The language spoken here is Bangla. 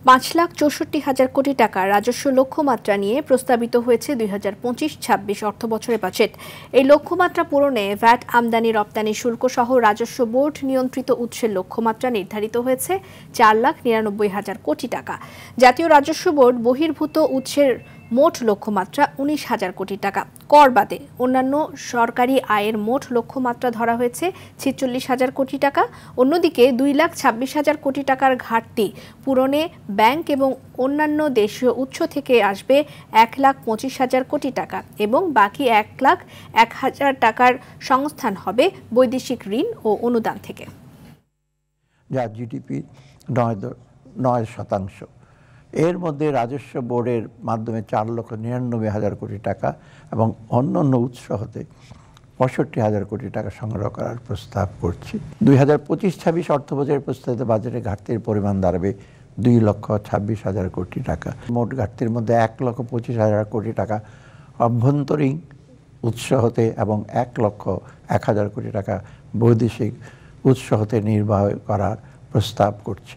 ৫,৬৪,০০০ কোটি টাকা রাজস্ব লক্ষ্যমাত্রা নিয়ে প্রস্তাবিত হয়েছে ২০২৫-২৬ অর্থবছরের বাজেট। এই লক্ষ্যমাত্রা পূরণে ভ্যাট, আমদানি রপ্তানি শুল্ক সহ রাজস্ব বোর্ড নিয়ন্ত্রিত উৎসের লক্ষ্যমাত্রা নির্ধারিত হয়েছে ৪,৯৯,০০০ কোটি টাকা। জাতীয় রাজস্ব বোর্ড বহির্ভূত উৎসের মোট লক্ষ্যমাত্রা ১৯,০০০ কোটি টাকা। কর বাদে অন্যান্য সরকারি আয়ের মোট লক্ষ্যমাত্রা ধরা হয়েছে ৪৬,০০০ কোটি টাকা। অন্যদিকে ২,২৬,০০০ কোটি টাকার ঘাটতি পূরণে ব্যাংক এবং অন্যান্য দেশীয় উৎস থেকে আসবে ১,২৫,০০০ কোটি টাকা এবং বাকি ১,০০,০০০ টাকার সংস্থান হবে বৈদেশিক ঋণ ও অনুদান থেকে। যা জিডিপি ৯%। এর মধ্যে রাজস্ব বোর্ডের মাধ্যমে ৪,৯৯,০০০ কোটি টাকা এবং অন্যান্য উৎস হতে ৬৫,০০০ কোটি টাকা সংগ্রহ করার প্রস্তাব করছি। ২০২৫-২৬ অর্থবছরের প্রস্তাবিত বাজেটে ঘাটতির পরিমাণ দাঁড়াবে ২,২৬,০০০ কোটি টাকা। মোট ঘাটতির মধ্যে ১,২৫,০০০ কোটি টাকা অভ্যন্তরীণ উৎস হতে এবং ১,০০,০০০ কোটি টাকা বৈদেশিক উৎস হতে নির্বাহ করার প্রস্তাব করছি।